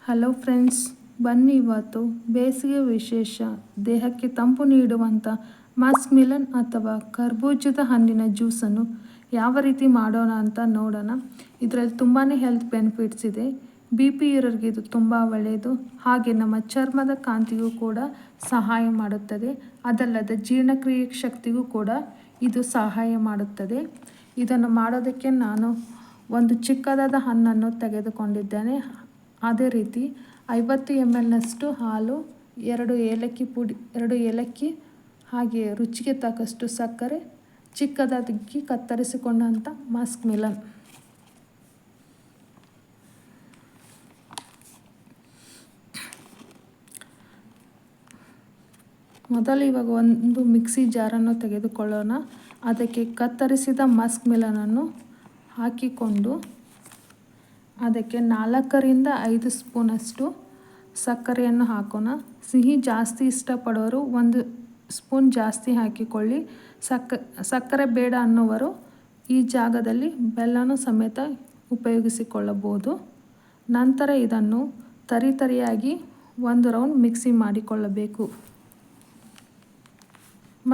Hello friends, ಬನ್ನಿ ಇವತ್ತು ಬೇಸಿಗೆ ವಿಶೇಷ ದೇಹಕ್ಕೆ ತಂಪು ನೀಡುವಂಥ ಮಸ್ಕ್ ಮಿಲನ್ ಅಥವಾ ಕರ್ಬೂಜದ ಹಣ್ಣಿನ ಜ್ಯೂಸನ್ನು ಯಾವ ರೀತಿ ಮಾಡೋಣ ಅಂತ ನೋಡೋಣ. ಇದರಲ್ಲಿ ತುಂಬಾ ಹೆಲ್ತ್ ಬೆನಿಫಿಟ್ಸ್ ಇದೆ. ಬಿ ಪಿ ಇರೋರಿಗೆ ಇದು ತುಂಬ ಒಳ್ಳೆಯದು. ಹಾಗೆ ನಮ್ಮ ಚರ್ಮದ ಕಾಂತಿಗೂ ಕೂಡ ಸಹಾಯ ಮಾಡುತ್ತದೆ. ಅದಲ್ಲದೆ ಜೀರ್ಣಕ್ರಿಯೆ ಶಕ್ತಿಗೂ ಕೂಡ ಇದು ಸಹಾಯ ಮಾಡುತ್ತದೆ. ಇದನ್ನು ಮಾಡೋದಕ್ಕೆ ನಾನು ಒಂದು ಚಿಕ್ಕದಾದ ಹಣ್ಣನ್ನು ತೆಗೆದುಕೊಂಡಿದ್ದೇನೆ. ಅದೇ ರೀತಿ 50 ml ಹಾಲು, 2 ಏಲಕ್ಕಿ ಹಾಗೆ ರುಚಿಗೆ ತಕ್ಕಷ್ಟು ಸಕ್ಕರೆ, ಚಿಕ್ಕದಾಗಿ ಕತ್ತರಿಸಿಕೊಂಡಂಥ ಮಸ್ಕ್ ಮಿಲನ್. ಮೊದಲು ಇವಾಗ ಒಂದು ಮಿಕ್ಸಿ ಜಾರನ್ನು ತೆಗೆದುಕೊಳ್ಳೋಣ. ಅದಕ್ಕೆ ಕತ್ತರಿಸಿದ ಮಸ್ಕ್ ಮಿಲನನ್ನು ಹಾಕಿಕೊಂಡು ಅದಕ್ಕೆ 4 ರಿಂದ 5 ಸ್ಪೂನಷ್ಟು ಸಕ್ಕರೆಯನ್ನು ಹಾಕೋಣ. ಸಿಹಿ ಜಾಸ್ತಿ ಇಷ್ಟಪಡೋರು 1 ಸ್ಪೂನ್ ಜಾಸ್ತಿ ಹಾಕಿಕೊಳ್ಳಿ. ಸಕ್ಕರೆ ಬೇಡ ಅನ್ನೋವರು ಈ ಜಾಗದಲ್ಲಿ ಬೆಲ್ಲನೂ ಸಮೇತ ಉಪಯೋಗಿಸಿಕೊಳ್ಳಬಹುದು. ನಂತರ ಇದನ್ನು ತರಿಯಾಗಿ 1 ರೌಂಡ್ ಮಿಕ್ಸಿ ಮಾಡಿಕೊಳ್ಳಬೇಕು.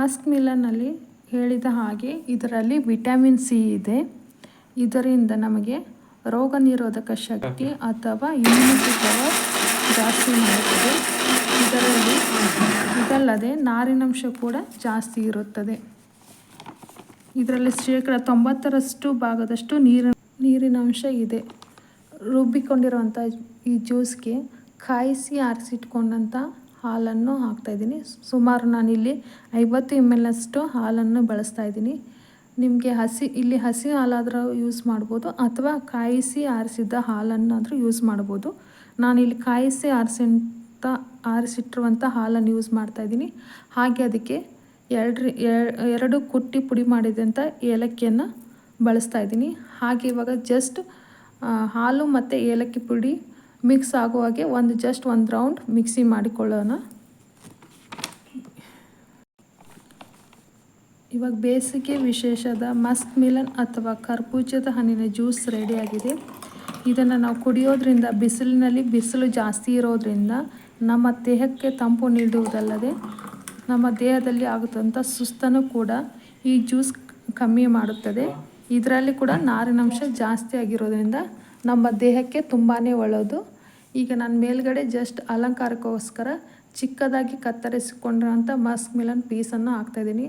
ಮಸ್ಕ್ ಮಿಲನ್ನಲ್ಲಿ ಹೇಳಿದ ಹಾಗೆ ಇದರಲ್ಲಿ ವಿಟಮಿನ್ ಸಿ ಇದೆ. ಇದರಿಂದ ನಮಗೆ ರೋಗ ನಿರೋಧಕ ಶಕ್ತಿ ಅಥವಾ ಇಮ್ಯುನಿಟಿ ಪವರ್ ಜಾಸ್ತಿ ಮಾಡುತ್ತದೆ. ಇದಲ್ಲದೆ ನಾರಿನಂಶ ಕೂಡ ಜಾಸ್ತಿ ಇರುತ್ತದೆ. ಇದರಲ್ಲಿ 90% ಭಾಗದಷ್ಟು ನೀರಿನಂಶ ಇದೆ. ರುಬ್ಬಿಕೊಂಡಿರುವಂಥ ಈ ಜ್ಯೂಸ್ಗೆ ಕಾಯಿಸಿ ಆರಿಸಿಟ್ಕೊಂಡಂಥ ಹಾಲನ್ನು ಹಾಕ್ತಾಯಿದ್ದೀನಿ. ಸುಮಾರು ನಾನಿಲ್ಲಿ 50 ml ಹಾಲನ್ನು ಬಳಸ್ತಾಯಿದ್ದೀನಿ. ನಿಮಗೆ ಹಸಿ ಹಾಲಾದರೂ ಯೂಸ್ ಮಾಡ್ಬೋದು ಅಥವಾ ಕಾಯಿಸಿ ಆರಿಸಿದ ಹಾಲನ್ನಾದರೂ ಯೂಸ್ ಮಾಡ್ಬೋದು. ನಾನಿಲ್ಲಿ ಕಾಯಿಸಿ ಆರಿಸಿಟ್ಟಿರುವಂಥ ಹಾಲನ್ನು ಯೂಸ್ ಮಾಡ್ತಾಯಿದ್ದೀನಿ. ಹಾಗೆ ಅದಕ್ಕೆ 2 ಕುಟ್ಟಿ ಪುಡಿ ಮಾಡಿದಂಥ ಏಲಕ್ಕಿಯನ್ನು ಬಳಸ್ತಾಯಿದ್ದೀನಿ. ಹಾಗೆ ಇವಾಗ ಜಸ್ಟ್ ಹಾಲು ಮತ್ತು ಏಲಕ್ಕಿ ಪುಡಿ ಮಿಕ್ಸ್ ಆಗೋ ಹಾಗೆ ಒಂದು ರೌಂಡ್ ಮಿಕ್ಸಿ ಮಾಡಿಕೊಳ್ಳೋಣ. ಇವಾಗ ಬೇಸಿಗೆ ವಿಶೇಷದ ಮಸ್ಕ್ ಮಿಲನ್ ಅಥವಾ ಕರ್ಬೂಜದ ಹಣ್ಣಿನ ಜ್ಯೂಸ್ ರೆಡಿಯಾಗಿದೆ. ಇದನ್ನು ನಾವು ಕುಡಿಯೋದ್ರಿಂದ ಬಿಸಿಲು ಜಾಸ್ತಿ ಇರೋದ್ರಿಂದ ನಮ್ಮ ದೇಹಕ್ಕೆ ತಂಪು ನೀಡುವುದಲ್ಲದೆ ನಮ್ಮ ದೇಹದಲ್ಲಿ ಆಗುತ್ತಂಥ ಸುಸ್ತನ್ನು ಕೂಡ ಈ ಜ್ಯೂಸ್ ಕಮ್ಮಿ ಮಾಡುತ್ತದೆ. ಇದರಲ್ಲಿ ಕೂಡ ನಾರಿನಂಶ ಜಾಸ್ತಿ ಆಗಿರೋದ್ರಿಂದ ನಮ್ಮ ದೇಹಕ್ಕೆ ತುಂಬಾ ಒಳ್ಳೆಯದು. ಈಗ ನಾನು ಮೇಲ್ಗಡೆ ಜಸ್ಟ್ ಅಲಂಕಾರಕ್ಕೋಸ್ಕರ ಚಿಕ್ಕದಾಗಿ ಕತ್ತರಿಸಿಕೊಂಡಿರೋಂಥ ಮಸ್ಕ್ ಮಿಲನ್ ಪೀಸನ್ನು ಹಾಕ್ತಾಯಿದ್ದೀನಿ.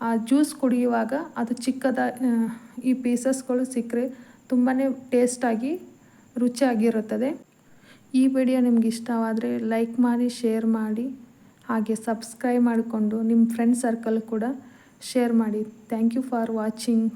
ಆ ಜ್ಯೂಸ್ ಕುಡಿಯುವಾಗ ಅದು ಈ ಪೀಸಸ್ಗಳು ಸಿಕ್ಕರೆ ತುಂಬಾ ಟೇಸ್ಟಾಗಿ ರುಚಿಯಾಗಿರುತ್ತದೆ. ಈ ವಿಡಿಯೋ ನಿಮ್ಗೆ ಇಷ್ಟವಾದರೆ ಲೈಕ್ ಮಾಡಿ, ಶೇರ್ ಮಾಡಿ, ಹಾಗೆ ಸಬ್ಸ್ಕ್ರೈಬ್ ಮಾಡಿಕೊಂಡು ನಿಮ್ಮ ಫ್ರೆಂಡ್ ಸರ್ಕಲ್ ಕೂಡ ಶೇರ್ ಮಾಡಿ. Thank you for watching.